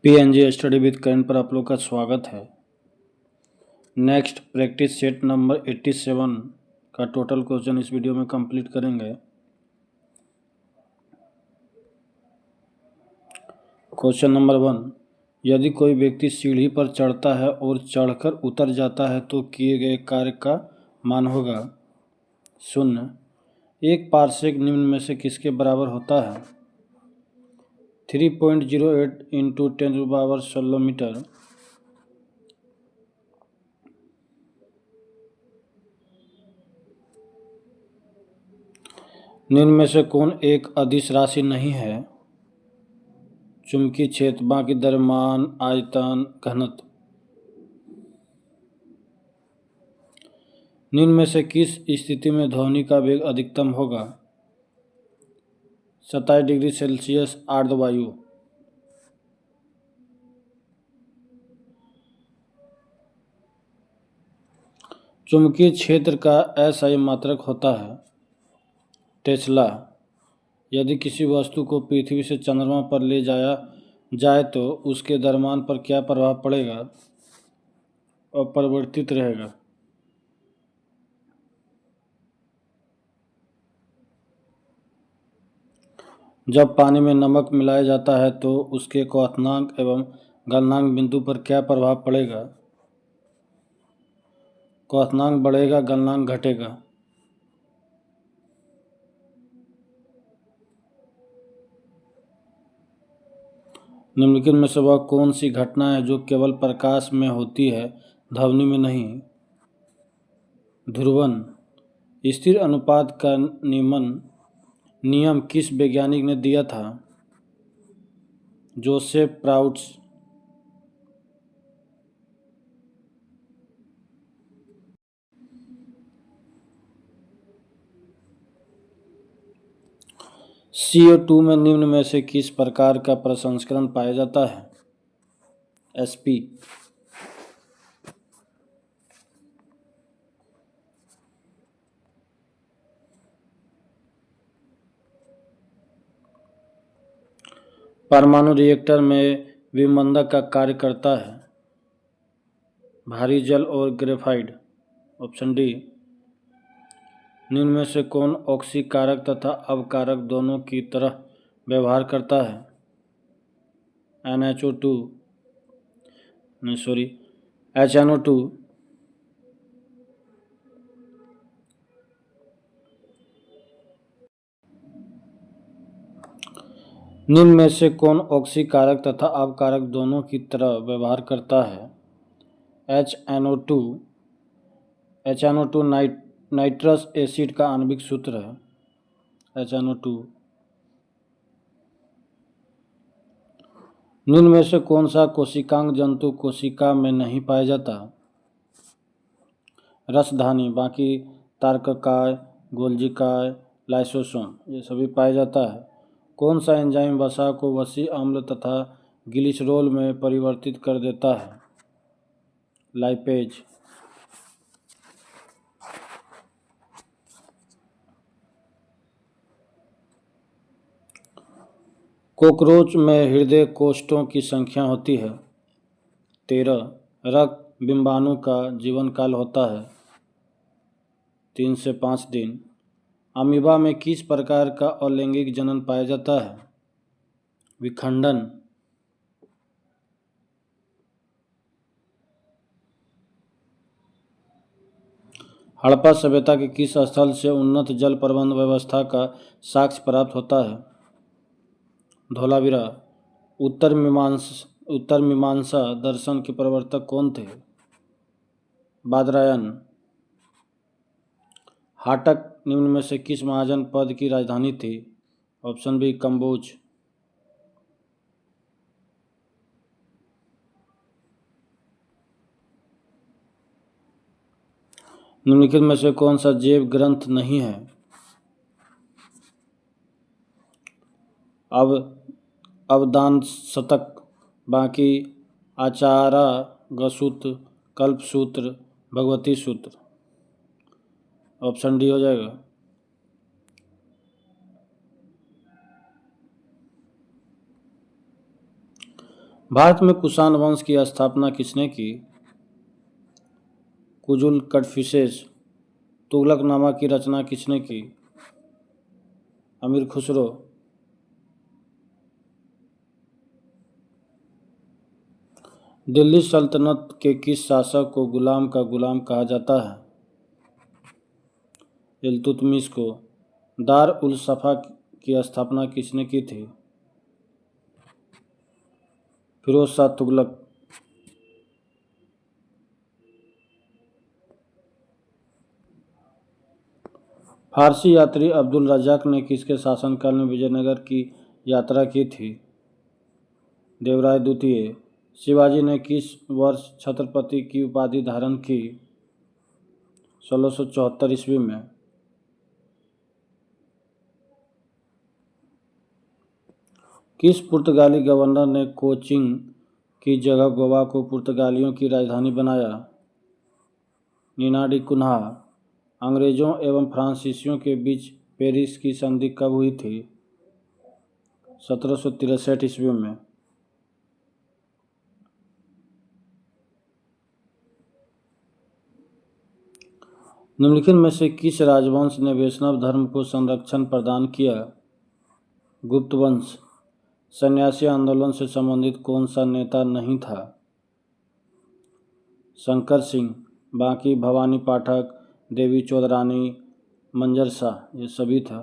PNG study with current पर आप लोग का स्वागत है। नेक्स्ट प्रैक्टिस सेट नंबर 87 का टोटल क्वेश्चन इस वीडियो में कंप्लीट करेंगे। क्वेश्चन नंबर 1, यदि कोई व्यक्ति सीढ़ी पर चढ़ता है और चढ़कर उतर जाता है तो किए गए कार्य का मान होगा 0। एक पारसेक निम्न में से किसके बराबर होता है? 3.08 इंटू 10⁻16 मीटर, निम्न में से कौन एक अदिश राशि नहीं है? चुंबकीय क्षेत्र, बाकी द्रव्यमान, आयतन, घनत्व। निम्न में से किस स्थिति में ध्वनि का वेग अधिकतम होगा? 27 डिग्री सेल्सियस आर्द्रवायु। चुंबकीय क्षेत्र का SI मात्रक होता है टेस्ला। यदि किसी वस्तु को पृथ्वी से चंद्रमा पर ले जाया जाए तो उसके द्रव्यमान पर क्या प्रभाव पड़ेगा? अपरिवर्तित रहेगा। जब पानी में नमक मिलाया जाता है तो उसके क्वथनांक एवं गलनांक बिंदु पर क्या प्रभाव पड़ेगा? क्वथनांक बढ़ेगा, गलनांक घटेगा। निम्नलिखित में से वह कौन सी घटना है जो केवल प्रकाश में होती है, ध्वनि में नहीं? ध्रुवण। स्थिर अनुपात का नियम किस वैज्ञानिक ने दिया था? जोसेफ प्राउट्स। CO2 में निम्न में से किस प्रकार का प्रसंस्करण पाया जाता है? SP। परमाणु रिएक्टर में विमंदक का कार्य करता है भारी जल और ग्रेफाइट। Option D. निम्न में से कौन ऑक्सीकारक तथा अवकारक दोनों की तरह व्यवहार करता है? HNO2। निम्न में से कौन ऑक्सीकारक तथा अवकारक दोनों की तरह व्यवहार करता है? HNO2। HNO2 नाइट्रस एसिड का आणविक सूत्र है HNO2। निम्न में से कौन सा कोशिकांग जंतु कोशिका में नहीं पाया जाता? रसधानी, बाकी तारककाय, गोल्जिकाय, लाइसोसोम, ये सभी पाया जाता है। कौन सा एंजाइम वसा को वसी अम्ल तथा ग्लिसरॉल में परिवर्तित कर देता है? लाइपेज। कॉकरोच में हृदय कोष्ठों की संख्या होती है 13। रक्त बिंबाणु का जीवन काल होता है 3 से 5 दिन। अमीबा में किस प्रकार का अलैंगिक जनन पाया जाता है? विखंडन। हड़प्पा सभ्यता के किस स्थल से उन्नत जल प्रबंध व्यवस्था का साक्ष्य प्राप्त होता है? धोलावीरा। उत्तर मीमांसा दर्शन के प्रवर्तक कौन थे? बादरायन। हाटक निम्न में से किस महाजनपद की राजधानी थी? Option B, Kamboja. निम्नलिखित में से कौन सा जैव ग्रंथ नहीं है? अवदानशतक, बाकी आचारा गसूत्र, कल्पसूत्र, भगवती सूत्र। ऑप्शन डी हो जाएगा। भारत में कुषाण वंश की स्थापना किसने की? कुजुल कटफिसेस। तुगलकनामा की रचना किसने की? अमीर खुसरो। दिल्ली सल्तनत के किस शासक को गुलाम का गुलाम कहा जाता है? इल्तुतमिश को। दार उल सफ़ा की स्थापना किसने की थी? फिरोज शाह तुगलक। फारसी यात्री अब्दुल रज़ाक ने किसके शासनकाल में विजयनगर की यात्रा की थी? देवराय द्वितीय। शिवाजी ने किस वर्ष छत्रपति की उपाधि धारण की? 1674 ईस्वी में। किस पुर्तगाली गवर्नर ने कोचिंग की जगह गोवा को पुर्तगालियों की राजधानी बनाया? निनाडी कुन्हा। अंग्रेजों एवं फ्रांसीसियों के बीच पेरिस की संधि कब हुई थी? 1763 ईस्वी में। निम्नलिखित में से किस राजवंश ने वैष्णव धर्म को संरक्षण प्रदान किया? गुप्त वंश। सन्यासी आंदोलन से संबंधित कौन सा नेता नहीं था? शंकर सिंह। बांकी, भवानी पाठक, देवी चौधरानी, मंजर शाह, ये सभी था।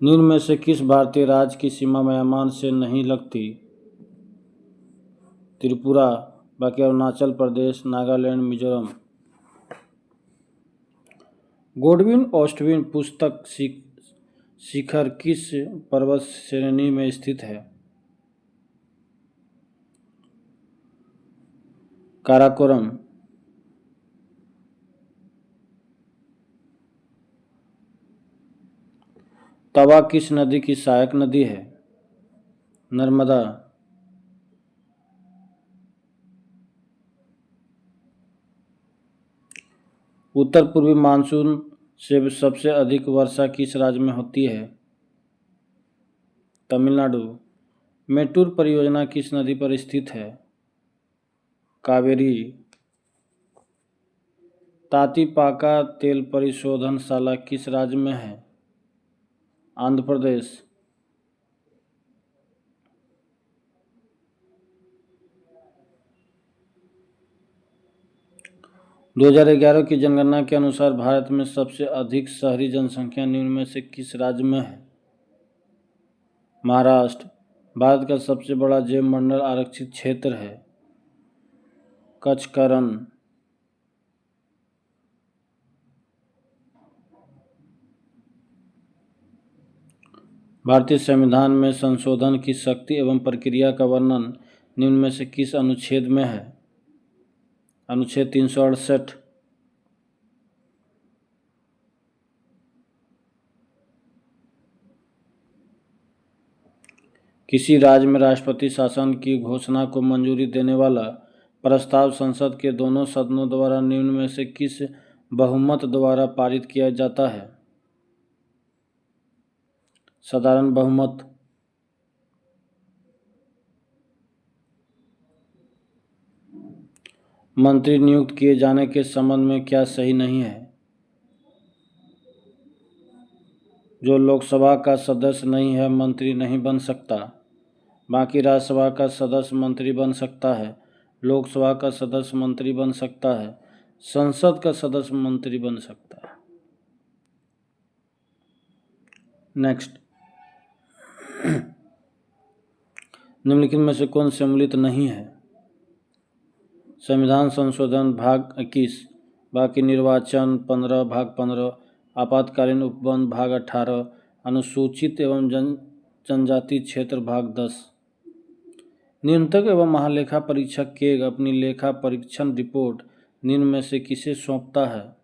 निम्न में से किस भारतीय राज्य की सीमा म्यांमार से नहीं लगती? त्रिपुरा। बाकी अरुणाचल प्रदेश, नागालैंड, मिजोरम। गोडविन ऑस्टविन पुस्तक शिखर किस पर्वत श्रेणी में स्थित है? काराकोरम। तवा किस नदी की सहायक नदी है? नर्मदा। उत्तर पूर्वी मानसून से सबसे अधिक वर्षा किस राज्य में होती है? तमिलनाडु। मेट्टूर परियोजना किस नदी पर स्थित है? कावेरी। तातीपाका तेल परिशोधनशाला किस राज्य में है? आंध्र प्रदेश। 2011 की जनगणना के अनुसार भारत में सबसे अधिक शहरी जनसंख्या निम्न में से किस राज्य में है? महाराष्ट्र। भारत का सबसे बड़ा जैव मंडल आरक्षित क्षेत्र है? कच्छ का रण। भारतीय संविधान में संशोधन की शक्ति एवं प्रक्रिया का वर्णन निम्न में से किस अनुच्छेद में है? अनुच्छेद 368। किसी राज्य में राष्ट्रपति शासन की घोषणा को मंजूरी देने वाला प्रस्ताव संसद के दोनों सदनों द्वारा निम्न में से किस बहुमत द्वारा पारित किया जाता है? साधारण बहुमत। मंत्री नियुक्त किए जाने के संबंध में क्या सही नहीं है? जो लोकसभा का सदस्य नहीं है मंत्री नहीं बन सकता। बाकी राज्यसभा का सदस्य मंत्री बन सकता है, लोकसभा का सदस्य मंत्री बन सकता है, संसद का सदस्य मंत्री बन सकता है। नेक्स्ट। निम्नलिखित में से कौन सम्मिलित नहीं है? संविधान संशोधन भाग 21, बाकी निर्वाचन 15 भाग 15, आपातकालीन उपबंध भाग 18, अनुसूचित एवं जनजाति क्षेत्र भाग 10। नियंत्रक एवं महालेखा परीक्षक केग अपनी लेखा परीक्षण रिपोर्ट निम्न में से किसे सौंपता है?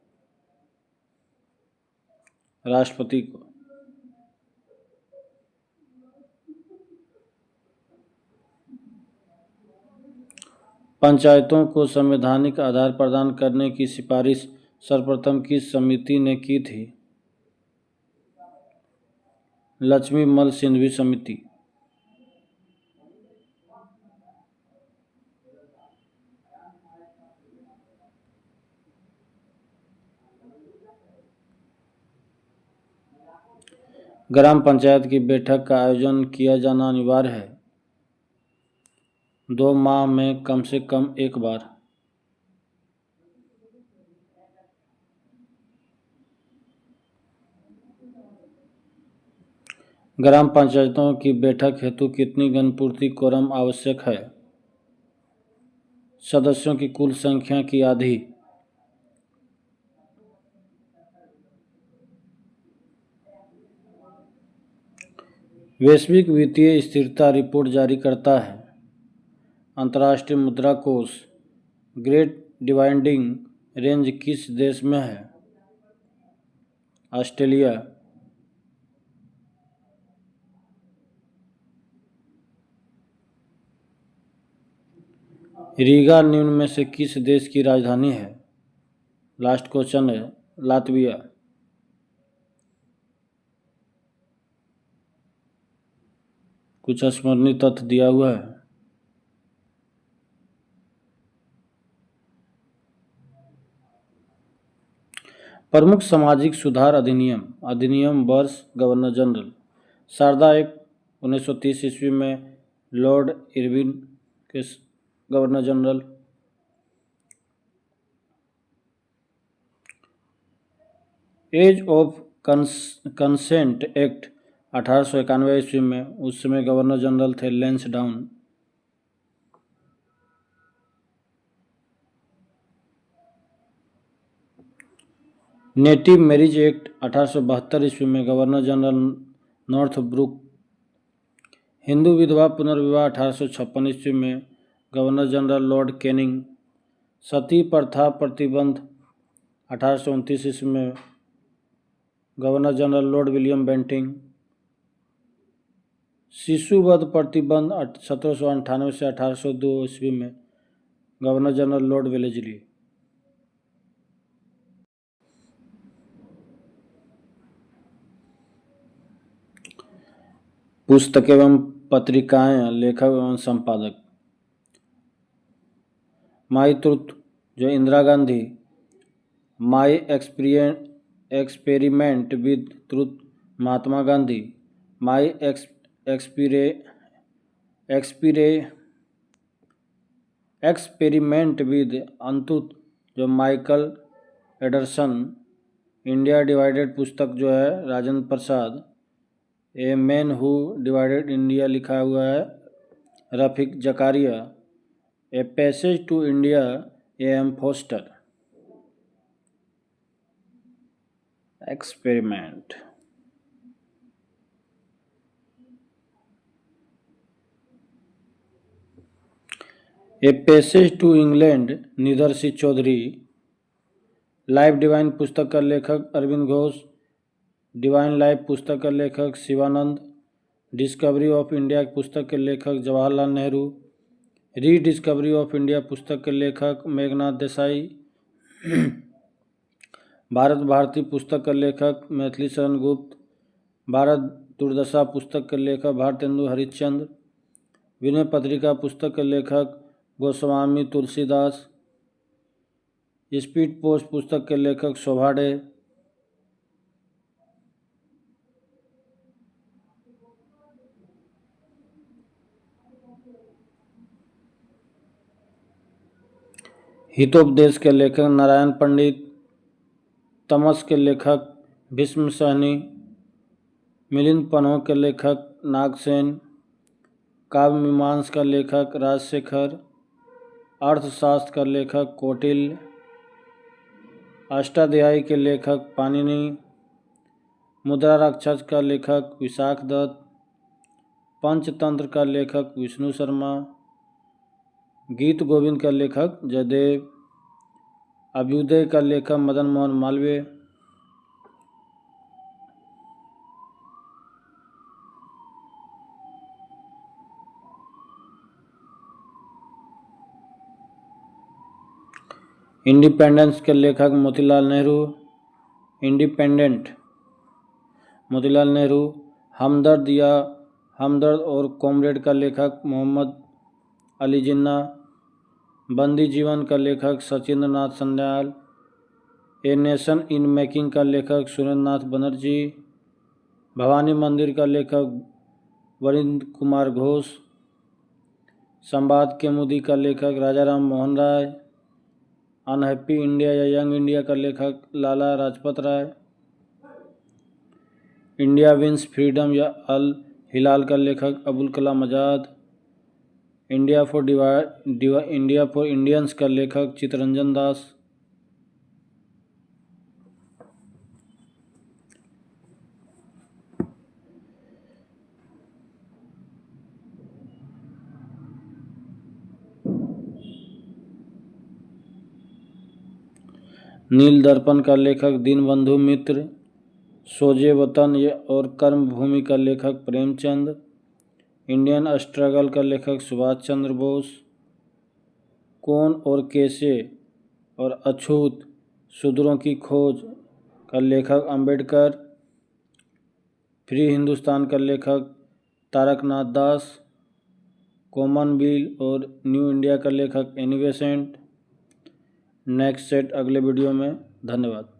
राष्ट्रपति को। पंचायतों को संवैधानिक आधार प्रदान करने की सिफारिश सर्वप्रथम किस समिति ने की थी? लक्ष्मी मल सिंधवी समिति। ग्राम पंचायत की बैठक का आयोजन किया जाना अनिवार्य है, 2 माह में कम से कम एक बार। ग्राम पंचायतों की बैठक हेतु कितनी जनपूर्ति कोरम आवश्यक है? सदस्यों की कुल संख्या की आधी। वैश्विक वित्तीय स्थिरता रिपोर्ट जारी करता है। अंतर्राष्ट्रीय मुद्रा कोष ग्रेट डिवाइडिंग रेंज किस देश में है? ऑस्ट्रेलिया। रीगा निम्न में से किस देश की राजधानी है? लास्ट क्वेश्चन है, लातविया। कुछ स्मरणीय तथ्य दिया हुआ है। प्रमुख सामाजिक सुधार अधिनियम वर्ष गवर्नर जनरल। शारदा एक्ट 1930 ईस्वी में लॉर्ड इरविन के governor general. Age of consent act 1891 ईस्वी में, उस समय गवर्नर जनरल थे लैंसडाउन। नेटिव मैरिज एक्ट 1872 ईस्वी में, गवर्नर जनरल नॉर्थब्रुक। हिंदू विधवा पुनर्विवाह 1856 ईस्वी में, गवर्नर जनरल लॉर्ड कैनिंग। सती प्रथा प्रतिबंध 1829 ईस्वी में, governor general Lord William Bentinck. शिशुवध प्रतिबंध 1798 से 1802 ईस्वी में, गवर्नर जनरल लॉर्ड वेलेस्ली। पुस्तक एवं पत्रिकाएं, लेखक एवं संपादक। माई ट्रुथ जो Indira Gandhi, my experiment with truth Mahatma Gandhi, my experiment with अंतुत जो माइकल एडरसन, इंडिया डिवाइडेड पुस्तक जो है Rajendra Prasad, a man who divided India लिखा हुआ है Rafiq Zakaria, a passage to India E M Forster. Experiment. A passage to England निधर सी चौधरी। लाइफ डिवाइन पुस्तक का लेखक अरविंद घोष, डिवाइन लाइफ पुस्तक का लेखक शिवानंद, डिस्कवरी ऑफ इंडिया पुस्तक के लेखक Jawaharlal Nehru, rediscovery of India पुस्तक के लेखक मेघनाथ देसाई, भारत भारती पुस्तक का लेखक मैथिली शरण गुप्त, भारत दुर्दशा पुस्तक के लेखक भारतेंदु हरिश्चंद्र, विनय पत्रिका पुस्तक के लेखक गोस्वामी तुलसीदास, स्पीड पोस्ट पुस्तक के लेखक शोभा डे, हितोपदेश के लेखक नारायण पंडित, तमस के लेखक भीष्म सहनी, मिलिंद पन्हों के लेखक नागसेन, काव्य मीमांस का लेखक राजशेखर, अर्थशास्त्र का लेखक कौटिल्य, अष्टाध्यायी के लेखक पाणिनि, मुद्रा राक्षस का लेखक विशाख दत्त, पंचतंत्र का लेखक विष्णु शर्मा, गीत गोविंद का लेखक जयदेव, अभ्युदय का लेखक मदन मोहन मालवीय, इंडिपेंडेंस के लेखक मोतीलाल नेहरू, इंडिपेंडेंट मोतीलाल नेहरू, हमदर्द या हमदर्द और कॉमरेड का लेखक मोहम्मद अली जिन्ना। बंदी जीवन का लेखक Sachindra Nath Sanyal. A nation in making का लेखक सुरेंद्र नाथ बनर्जी। भवानी मंदिर का लेखक वरिंद्र कुमार घोष। संवाद के मुदी का लेखक राजा राम मोहन राय। अनहैप्पी इंडिया या यंग इंडिया का लेखक Lala Lajpat Rai. India wins freedom या अल हिलाल का लेखक Abul Kalam Azad. India for Indians का लेखक चित्तरंजन दास। नील दर्पण का लेखक दीनबंधु मित्र। सोजे वतन और कर्म भूमि का लेखक प्रेमचंद। इंडियन स्ट्रगल का लेखक सुभाष चंद्र बोस। कौन और कैसे और अछूत शूद्रों की खोज का लेखक अंबेडकर। फ्री हिंदुस्तान का लेखक तारकनाथ दास। कॉमनवेल्थ और न्यू इंडिया का लेखक एनी बेसेंट। नेक्स्ट सेट अगले वीडियो में। धन्यवाद।